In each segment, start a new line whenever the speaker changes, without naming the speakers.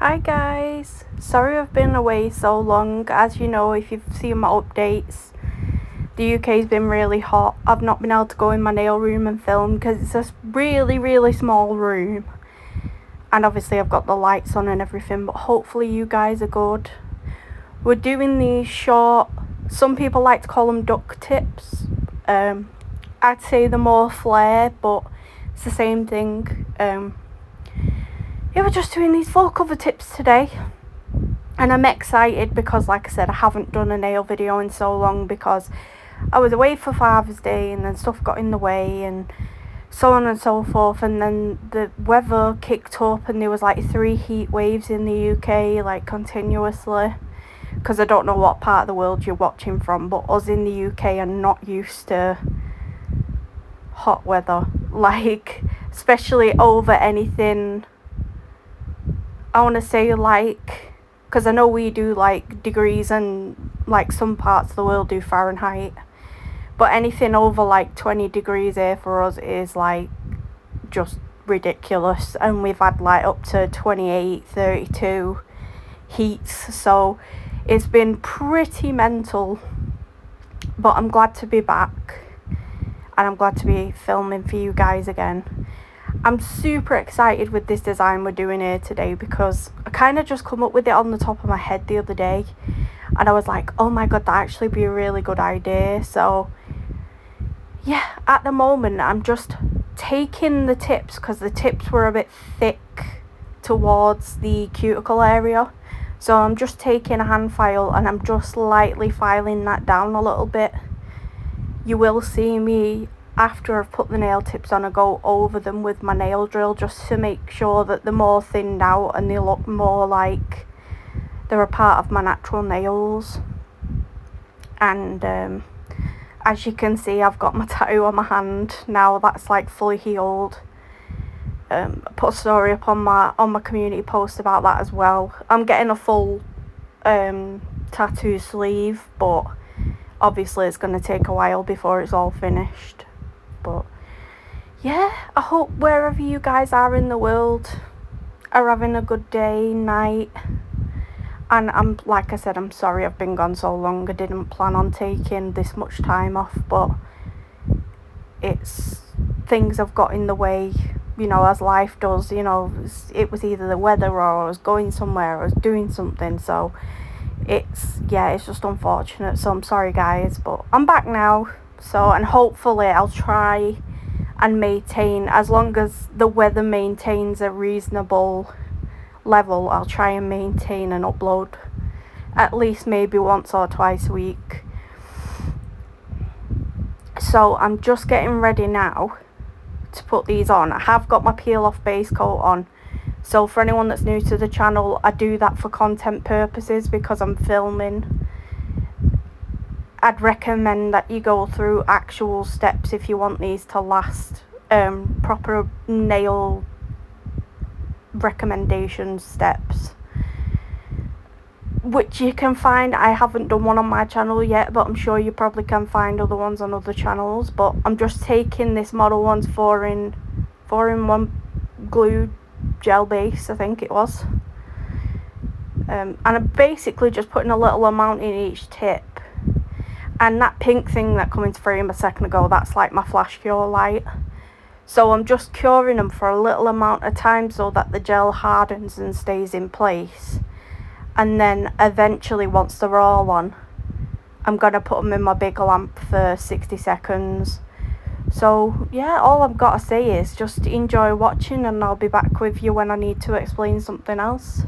Hi guys, sorry I've been away so long. As you know, if you've seen my updates, the UK's been really hot. I've not been able to go in my nail room and film because it's a really small room, and obviously I've got the lights on and everything, but hopefully you guys are good. We're doing these short, some people like to call them duck tips. I'd say they're more flare, but it's the same thing. Yeah, we're just doing these full cover tips today, and I'm excited because, like I said, I haven't done a nail video in so long because I was away for Father's Day and then stuff got in the way and so on and so forth, and then the weather kicked up and there was like 3 heat waves in the UK like continuously, because I don't know what part of the world you're watching from, but us in the UK are not used to hot weather, like especially over anything. I want to say, like, because I know we do like degrees and like some parts of the world do Fahrenheit, but anything over like 20 degrees here for us is like just ridiculous, and we've had like up to 28, 32 heats, so it's been pretty mental. But I'm glad to be back and I'm glad to be filming for you guys again. I'm super excited with this design we're doing here today because I kind of just come up with it on the top of my head the other day, and I was like, oh my god, that'd actually be a really good idea. So yeah, at the moment I'm just taking the tips, because the tips were a bit thick towards the cuticle area, so I'm just taking a hand file and I'm just lightly filing that down a little bit. You will see me, after I've put the nail tips on, I go over them with my nail drill just to make sure that they're more thinned out and they look more like they're a part of my natural nails. And as you can see, I've got my tattoo on my hand now. That's like fully healed. I put a story up on my community post about that as well. I'm getting a full tattoo sleeve, but obviously it's going to take a while before it's all finished. But yeah, I hope wherever you guys are in the world are having a good day, night. And I'm, like I said, I'm sorry I've been gone so long. I didn't plan on taking this much time off, but it's things have got in the way, you know, as life does. You know, it was either the weather or I was going somewhere, I was doing something, so it's just unfortunate. So I'm sorry guys, but I'm back now. So, and hopefully I'll try and maintain, as long as the weather maintains a reasonable level, I'll try and maintain and upload at least maybe once or twice a week. So I'm just getting ready now to put these on. I have got my peel off base coat on. So for anyone that's new to the channel, I do that for content purposes because I'm filming. I'd recommend that you go through actual steps if you want these to last. Proper nail recommendation steps, which you can find. I haven't done one on my channel yet, but I'm sure you probably can find other ones on other channels. But I'm just taking this Model 1's 4-in-1 glue gel base, I think it was, and I'm basically just putting a little amount in each tip. And that pink thing that came into frame a second ago, that's like my flash cure light. So I'm just curing them for a little amount of time so that the gel hardens and stays in place. And then eventually, once they're all on, I'm going to put them in my big lamp for 60 seconds. So yeah, all I've got to say is just enjoy watching, and I'll be back with you when I need to explain something else.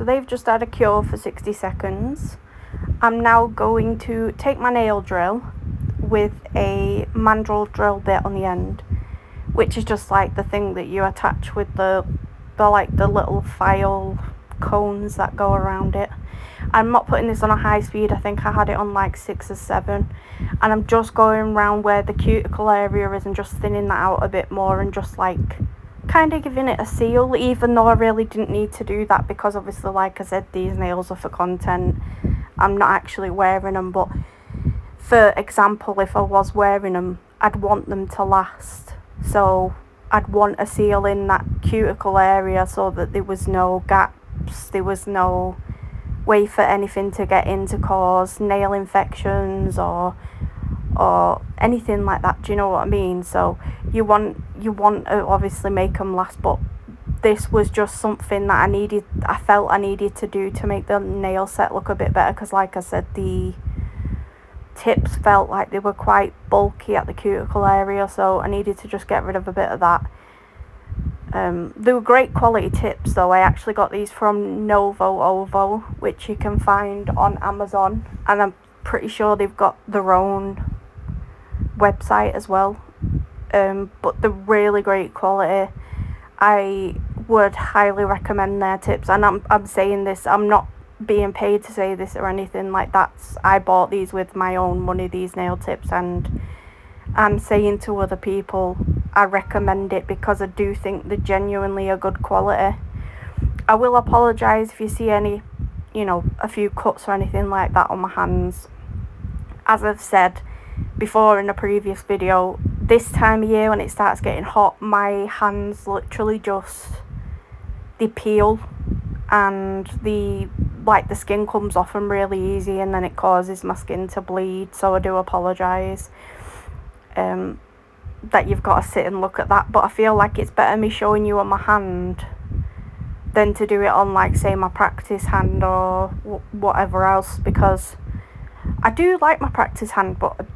They've just had a cure for 60 seconds. I'm now going to take my nail drill with a mandrel drill bit on the end, which is just like the thing that you attach with the little file cones that go around it. I'm not putting this on a high speed. I think I had it on like 6 or 7, and I'm just going around where the cuticle area is and just thinning that out a bit more and just like kind of giving it a seal, even though I really didn't need to do that because obviously, like I said, these nails are for content. I'm not actually wearing them, but for example, if I was wearing them, I'd want them to last, so I'd want a seal in that cuticle area so that there was no gaps, there was no way for anything to get in to cause nail infections or anything like that. Do you know what I mean? So you want to obviously make them last, but this was just something that I felt I needed to do to make the nail set look a bit better, because like I said, the tips felt like they were quite bulky at the cuticle area, so I needed to just get rid of a bit of that. They were great quality tips though. I actually got these from Novo Ovo, which you can find on Amazon, and I'm pretty sure they've got their own website as well, but they're really great quality. I would highly recommend their tips, and I'm saying this, I'm not being paid to say this or anything like that. I bought these with my own money, these nail tips, and I'm saying to other people I recommend it because I do think they're genuinely a good quality. I will apologise if you see any, a few cuts or anything like that on my hands. As I've said before in a previous video, this time of year when it starts getting hot, my hands literally they peel, and the skin comes off them really easy, and then it causes my skin to bleed. So I do apologise that you've got to sit and look at that, but I feel like it's better me showing you on my hand than to do it on, like, say, my practice hand or whatever else, because I do like my practice hand, but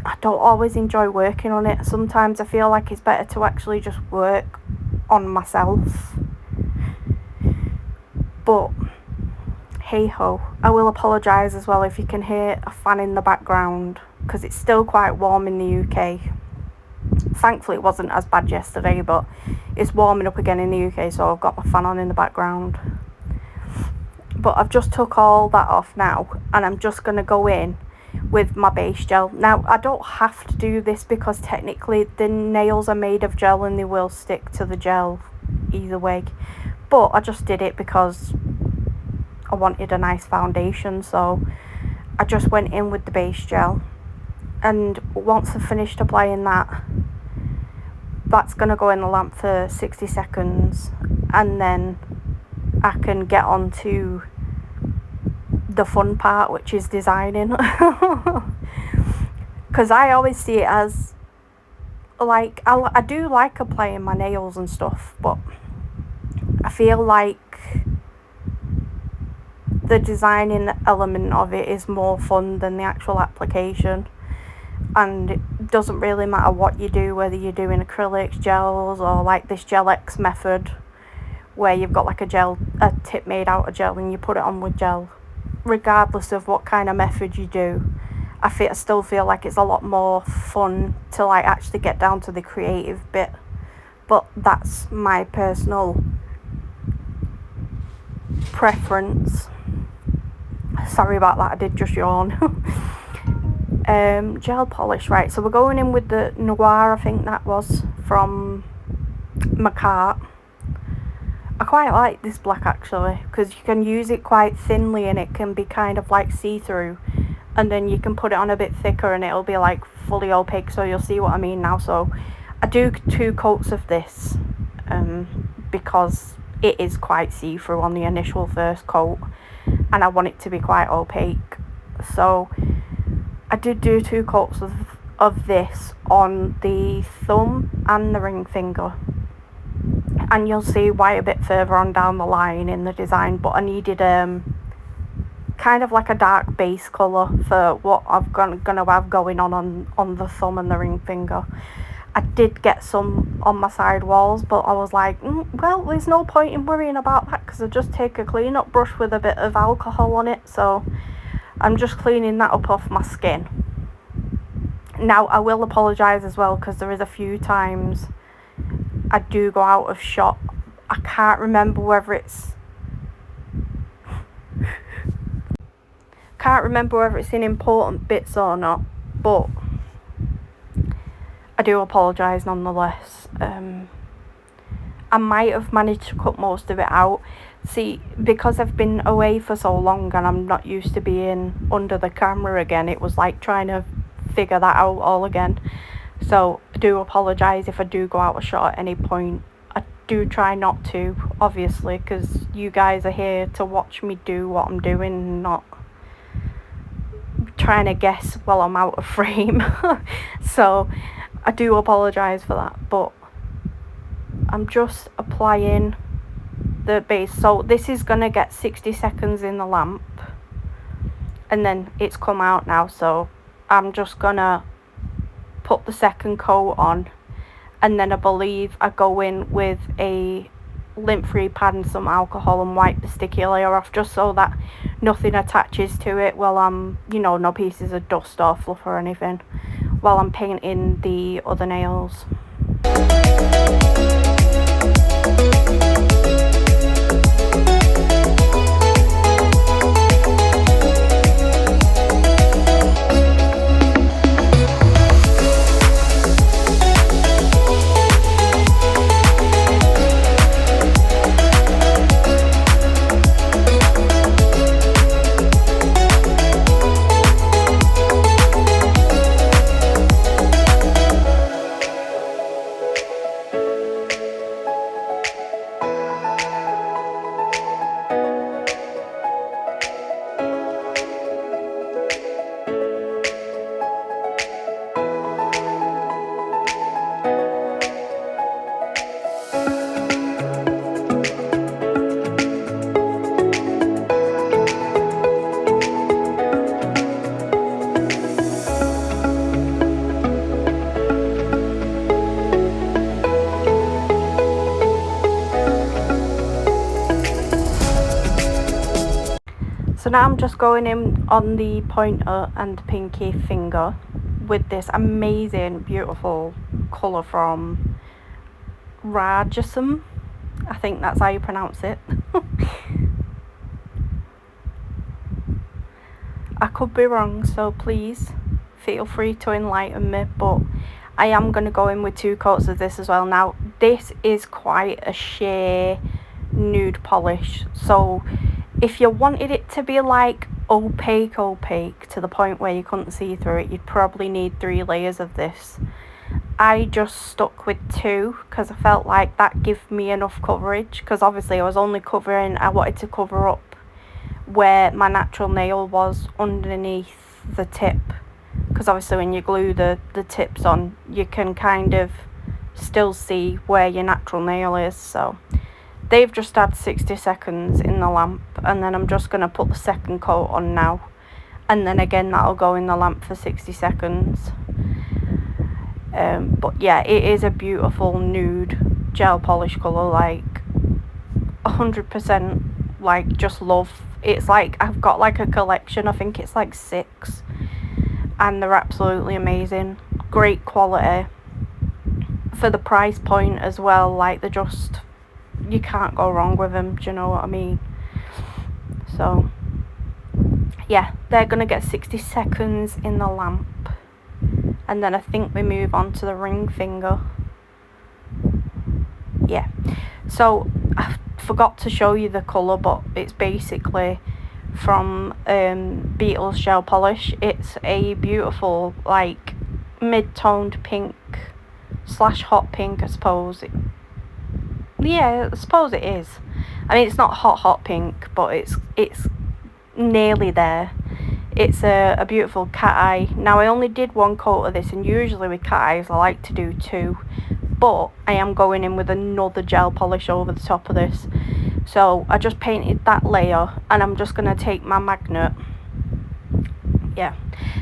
I don't always enjoy working on it. Sometimes I feel like it's better to actually just work on myself. But hey ho, I will apologise as well if you can hear a fan in the background, because it's still quite warm in the UK. Thankfully it wasn't as bad yesterday, but it's warming up again in the UK, so I've got my fan on in the background. But I've just took all that off now, and I'm just going to go in with my base gel. Now, I don't have to do this because technically the nails are made of gel and they will stick to the gel either way, but I just did it because I wanted a nice foundation, so I just went in with the base gel. And once I've finished applying that, that's going to go in the lamp for 60 seconds, and then I can get on to the fun part, which is designing. Because I always see it as, like, I do like applying my nails and stuff, but I feel like the designing element of it is more fun than the actual application. And it doesn't really matter what you do, whether you're doing acrylics, gels, or like this Gel X method where you've got like a tip made out of gel and you put it on with gel. Regardless of what kind of method you do, I still feel like it's a lot more fun to like actually get down to the creative bit. But that's my personal preference. Sorry about that, I did just yawn. Gel polish, right, so we're going in with the Noir, I think that was, from Macart. I quite like this black actually, because you can use it quite thinly and it can be kind of like see-through, and then you can put it on a bit thicker and it'll be like fully opaque, so you'll see what I mean now. So I do 2 coats of this because it is quite see-through on the initial first coat and I want it to be quite opaque. So I did do 2 coats of this on the thumb and the ring finger, and you'll see why a bit further on down the line in the design. But I needed kind of like a dark base colour for what I've gonna have going on the thumb and the ring finger. I did get some on my side walls, but I was like, well, there's no point in worrying about that because I just take a clean up brush with a bit of alcohol on it, so I'm just cleaning that up off my skin. Now I will apologise as well, because there is a few times I do go out of shot. I can't remember whether it's in important bits or not, but I do apologise nonetheless. I might have managed to cut most of it out. See, because I've been away for so long and I'm not used to being under the camera again, it was like trying to figure that out all again. So I do apologise if I do go out of shot at any point. I do try not to, obviously, because you guys are here to watch me do what I'm doing, not trying to guess while I'm out of frame. So I do apologise for that, but I'm just applying the base. So this is going to get 60 seconds in the lamp, and then it's come out now, so I'm just going to put the second coat on, and then I believe I go in with a lint-free pad and some alcohol and wipe the sticky layer off, just so that nothing attaches to it while I'm, no pieces of dust or fluff or anything, while I'm painting the other nails. So now I'm just going in on the pointer and the pinky finger with this amazing, beautiful colour from Rajasam. I think that's how you pronounce it. I could be wrong, so please feel free to enlighten me, but I am going to go in with 2 coats of this as well. Now, this is quite a sheer nude polish, so if you wanted it to be like opaque to the point where you couldn't see through it, you'd probably need 3 layers of this. I just stuck with 2 because I felt like that gave me enough coverage, because obviously I wanted to cover up where my natural nail was underneath the tip, because obviously when you glue the tips on, you can kind of still see where your natural nail is. So they've just had 60 seconds in the lamp, and then I'm just going to put the second coat on now, and then again that'll go in the lamp for 60 seconds. But yeah, it is a beautiful nude gel polish colour, like 100%, like just love. It's like I've got like a collection, I think it's like 6, and they're absolutely amazing, great quality for the price point as well. Like, they're just, you can't go wrong with them, do you know what I mean? So yeah, they're gonna get 60 seconds in the lamp, and then I think we move on to the ring finger. Yeah, so forgot to show you the colour, but it's basically from Beetles gel polish. It's a beautiful like mid-toned pink slash hot pink, I suppose. Yeah, I suppose it is. I mean, it's not hot pink, but it's nearly there. It's a beautiful cat eye. Now, I only did one coat of this, and usually with cat eyes I like to do two, but I am going in with another gel polish over the top of this. So I just painted that layer, and I'm just going to take my magnet. Yeah,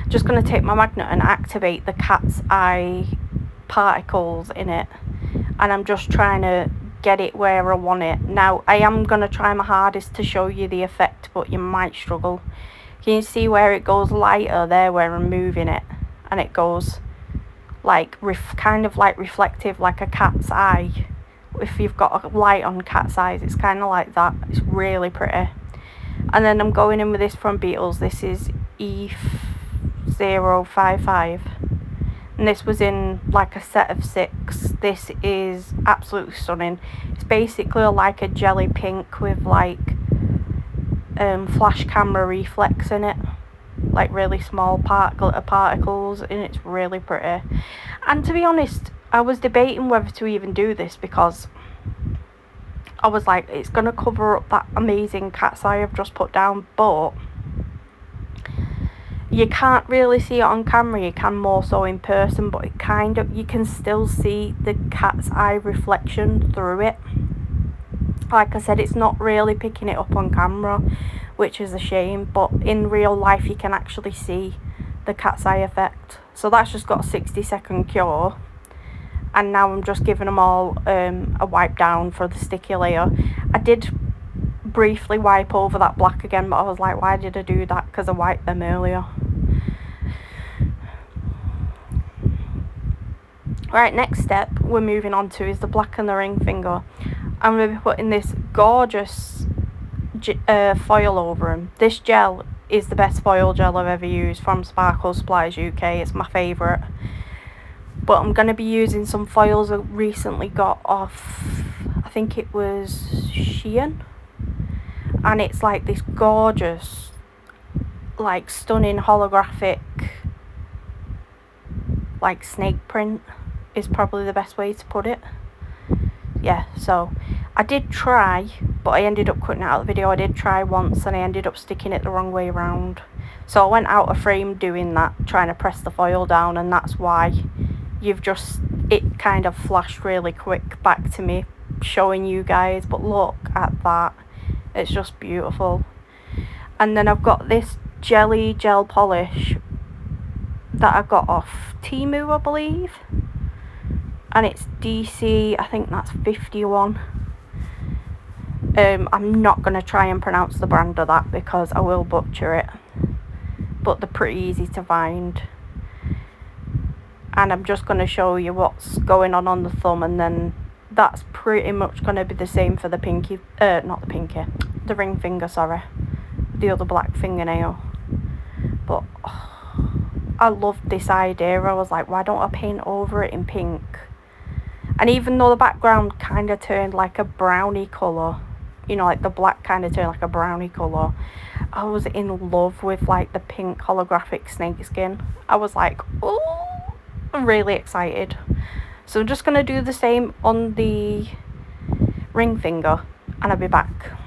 just going to take my magnet and activate the cat's eye particles in it, and I'm just trying to get it where I want it. Now, I am going to try my hardest to show you the effect, but you might struggle. Can you see where it goes lighter there where I'm moving it, and it goes like kind of like reflective, like a cat's eye? If you've got a light on cat's eyes, it's kind of like that. It's really pretty. And then I'm going in with this from Beetles. This is E055, and this was in like a set of 6. This is absolutely stunning. It's basically like a jelly pink with like flash camera reflex in it, like really small glitter particles, and it's really pretty. And to be honest, I was debating whether to even do this, because I was like, it's going to cover up that amazing cat's eye I've just put down, but you can't really see it on camera. You can more so in person, but it kind of, you can still see the cat's eye reflection through it. Like I said, it's not really picking it up on camera, which is a shame, but in real life you can actually see the cat's eye effect. So that's just got a 60-second cure, and now I'm just giving them all a wipe down for the sticky layer. I did briefly wipe over that black again, but I was like, why did I do that? Because I wiped them earlier. Right, next step we're moving on to is the black and the ring finger. I'm going to be putting this gorgeous foil over them. This gel is the best foil gel I've ever used from Sparkle Supplies UK. It's my favourite. But I'm going to be using some foils I recently got off, I think it was Shein. And it's like this gorgeous, like stunning holographic, like snake print is probably the best way to put it. Yeah, so I did try, but I ended up cutting it out of the video. I did try once and I ended up sticking it the wrong way around. So I went out of frame doing that, trying to press the foil down, and that's why it kind of flashed really quick back to me, showing you guys. But look at that. It's just beautiful. And then I've got this jelly gel polish that I got off Temu, I believe. And it's DC, I think that's 51. I'm not going to try and pronounce the brand of that because I will butcher it. But they're pretty easy to find. And I'm just going to show you what's going on the thumb, and then that's pretty much going to be the same for the pinky, the ring finger, sorry. The other black fingernail. But I loved this idea. I was like, why don't I paint over it in pink? And even though the background kind of turned like a brownie colour, you know, like the black kind of turned like a brownie colour, I was in love with like the pink holographic snake skin. I was like, oh, I'm really excited. So I'm just going to do the same on the ring finger, and I'll be back.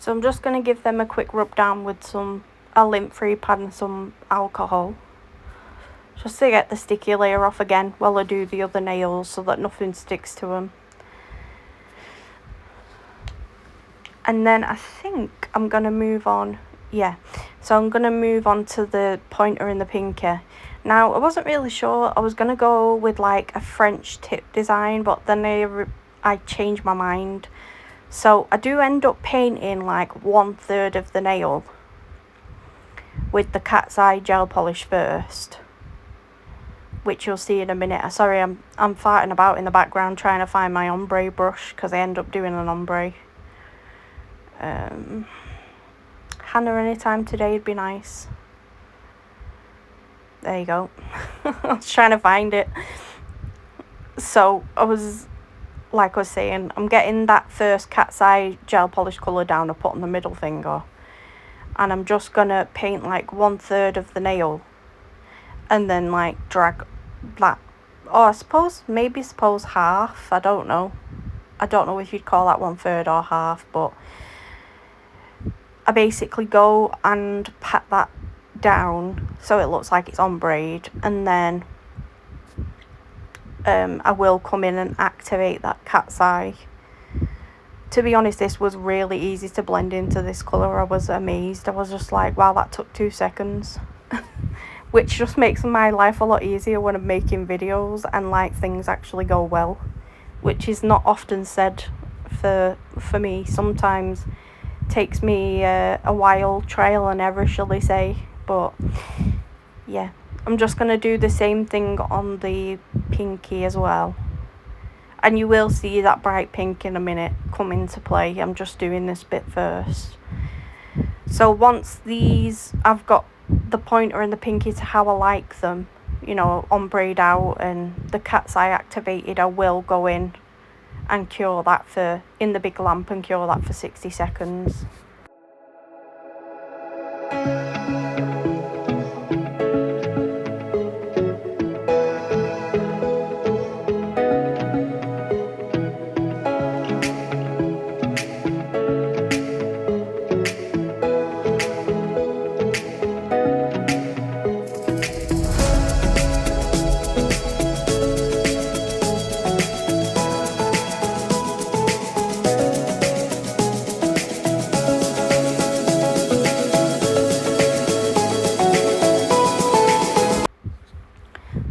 So I'm just going to give them a quick rub down with a lint-free pad and some alcohol, just to get the sticky layer off again while I do the other nails so that nothing sticks to them. And then I think I'm going to move on, so I'm going to move on to the pointer and the pinky. Now, I wasn't really sure, I was going to go with like a French tip design, but then I changed my mind. So I do end up painting like 1/3 of the nail with the cat's eye gel polish first, which you'll see in a minute. Sorry, I'm farting about in the background trying to find my ombre brush because I end up doing an ombre. Hannah, anytime today would be nice. There you go. I was trying to find it. So like I was saying, I'm getting that first cat's eye gel polish colour down I put on the middle finger, and I'm just gonna paint like 1/3 of the nail, and then like drag that, or I suppose half. I don't know if you'd call that 1/3 or half, but I basically go and pat that down so it looks like it's ombreed, and then I will come in and activate that cat's eye. To be honest, this was really easy to blend into this colour. I was amazed. I was just like, wow, that took 2 seconds. Which just makes my life a lot easier when I'm making videos and like things actually go well, which is not often said for me. Sometimes takes me a while, trial and error, shall we say. But yeah, I'm just going to do the same thing on the pinky as well. And you will see that bright pink in a minute come into play. I'm just doing this bit first. So once I've got the pointer and the pinky to how I like them, you know, ombreed out and the cat's eye activated, I will go in and cure that in the big lamp and cure that for 60 seconds.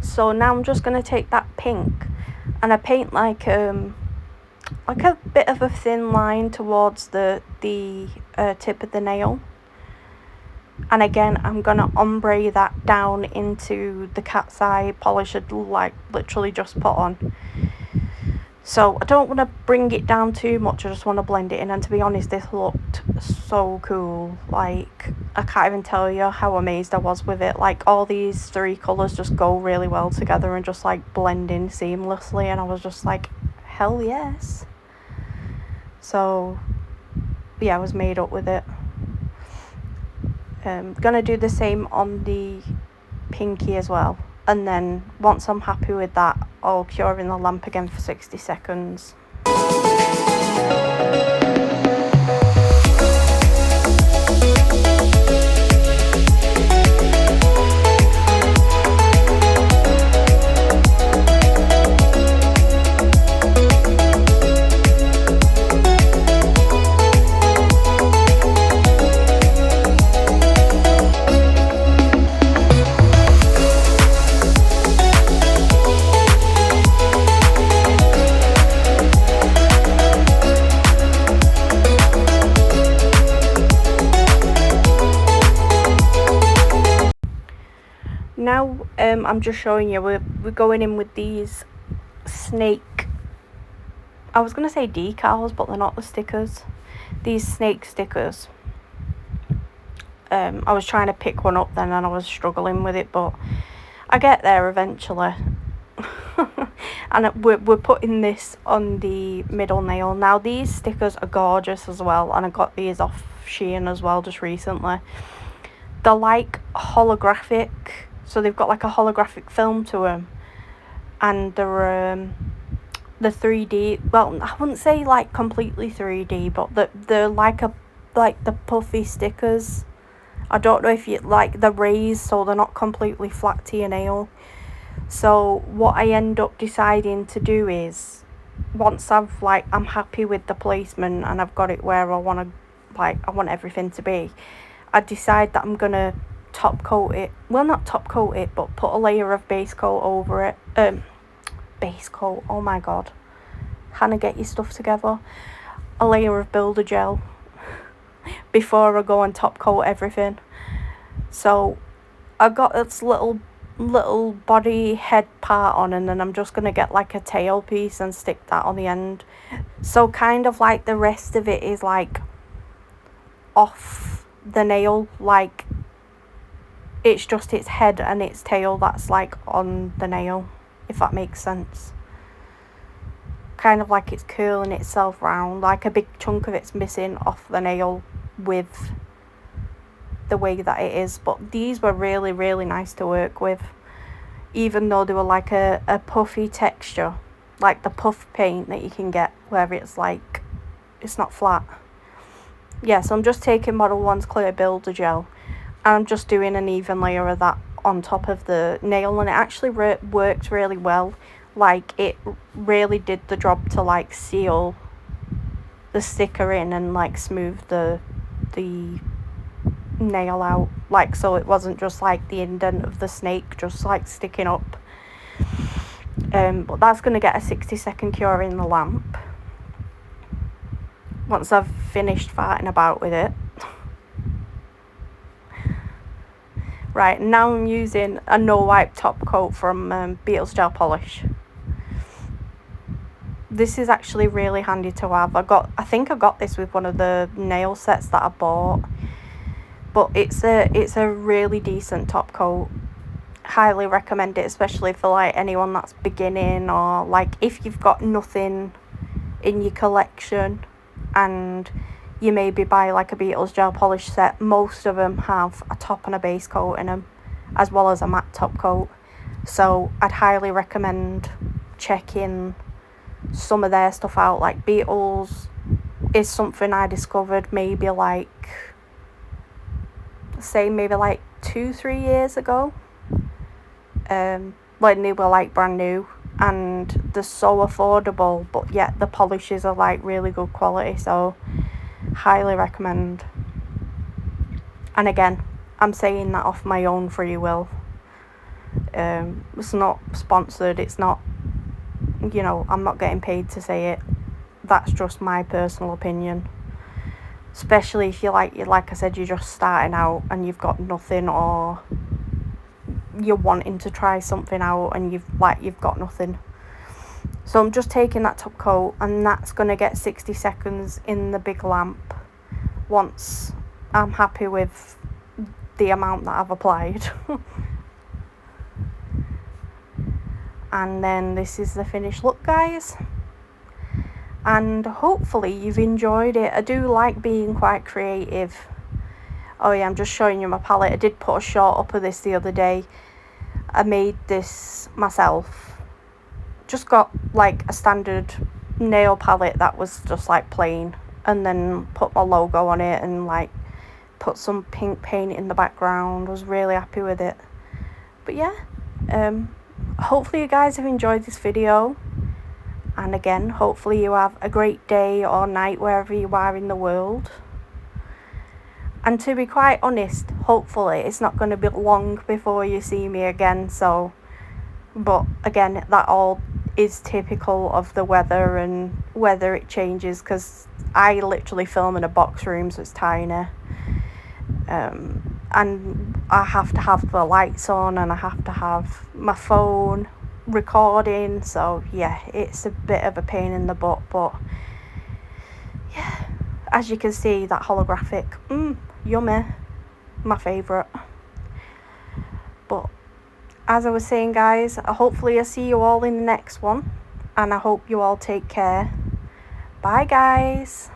So now I'm just going to take that pink and I paint like a bit of a thin line towards the tip of the nail. And again, I'm going to ombre that down into the cat's eye polish I'd like literally just put on. So I don't want to bring it down too much, I just want to blend it in. And to be honest, this looked so cool. Like, I can't even tell you how amazed I was with it. Like, all these 3 colours just go really well together and just like blend in seamlessly. And I was just like, hell yes. So yeah, I was made up with it. Gonna do the same on the pinky as well. And then once I'm happy with that, I'll cure in the lamp again for 60 seconds. Now I'm just showing you, we're going in with these snake, I was going to say decals, but they're not the stickers. These snake stickers. I was trying to pick one up then and I was struggling with it, but I get there eventually. And we're putting this on the middle nail. Now these stickers are gorgeous as well, and I got these off Shein as well just recently. They're like holographic, so they've got like a holographic film to them, and they're the 3D, well, I wouldn't say like completely 3D, but they're like a like the puffy stickers. I don't know if you like the raised so they're not completely flat to your nail. So what I end up deciding to do is, once I've like, I'm happy with the placement and I've got it where I want to, like, I want everything to be, I decide that I'm gonna top coat it. Well, not top coat it, but put a layer of base coat over it. Base coat, oh my god. Hannah, get your stuff together. A layer of builder gel before I go and top coat everything. So I got this little body head part on, and then I'm just gonna get like a tail piece and stick that on the end. So kind of like the rest of it is like off the nail, like it's just its head and its tail that's like on the nail, if that makes sense. Kind of like it's curling itself round, like a big chunk of it's missing off the nail with the way that it is. But these were really, really nice to work with, even though they were like a puffy texture, like the puff paint that you can get where it's like, it's not flat. Yeah, so I'm just taking Model 1's clear builder gel and I'm just doing an even layer of that on top of the nail, and it actually worked really well. Like, it really did the job to like seal the sticker in and like smooth the nail out, like, so it wasn't just like the indent of the snake just like sticking up. But that's going to get a 60-second cure in the lamp once I've finished farting about with it. Right, now I'm using a no wipe top coat from Beetle's Gel Polish. This is actually really handy to have. I think I got this with one of the nail sets that I bought, but it's a really decent top coat. Highly recommend it, especially for like anyone that's beginning, or like if you've got nothing in your collection and you maybe buy like a Beetle's Gel Polish set. Most of them have a top and a base coat in them, as well as a matte top coat. So I'd highly recommend checking some of their stuff out. Like Beetles is something I discovered maybe like 2-3 years ago, when they were like brand new, and they're so affordable, but yet the polishes are like really good quality, so highly recommend. And again, I'm saying that off my own free will. It's not sponsored, it's not, you know, I'm not getting paid to say it. That's just my personal opinion. Especially if you like I said, you're just starting out and you've got nothing, or you're wanting to try something out and you've got nothing. So I'm just taking that top coat, and that's going to get 60 seconds in the big lamp once I'm happy with the amount that I've applied. And then this is the finished look, guys. And hopefully you've enjoyed it. I do like being quite creative. Oh yeah, I'm just showing you my palette. I did put a shot up of this the other day. I made this myself. Just got like a standard nail palette that was just like plain, and then put my logo on it and like put some pink paint in the background. Was really happy with it. But yeah, hopefully you guys have enjoyed this video, and again, hopefully you have a great day or night wherever you are in the world. And to be quite honest, hopefully it's not going to be long before you see me again. So, but again, that all is typical of the weather and whether it changes, because I literally film in a box room, so it's tiny. And I have to have the lights on, and I have to have my phone recording, so yeah, it's a bit of a pain in the butt. But yeah, as you can see, that holographic, yummy, my favourite. But as I was saying, guys, hopefully I see you all in the next one, and I hope you all take care. Bye, guys.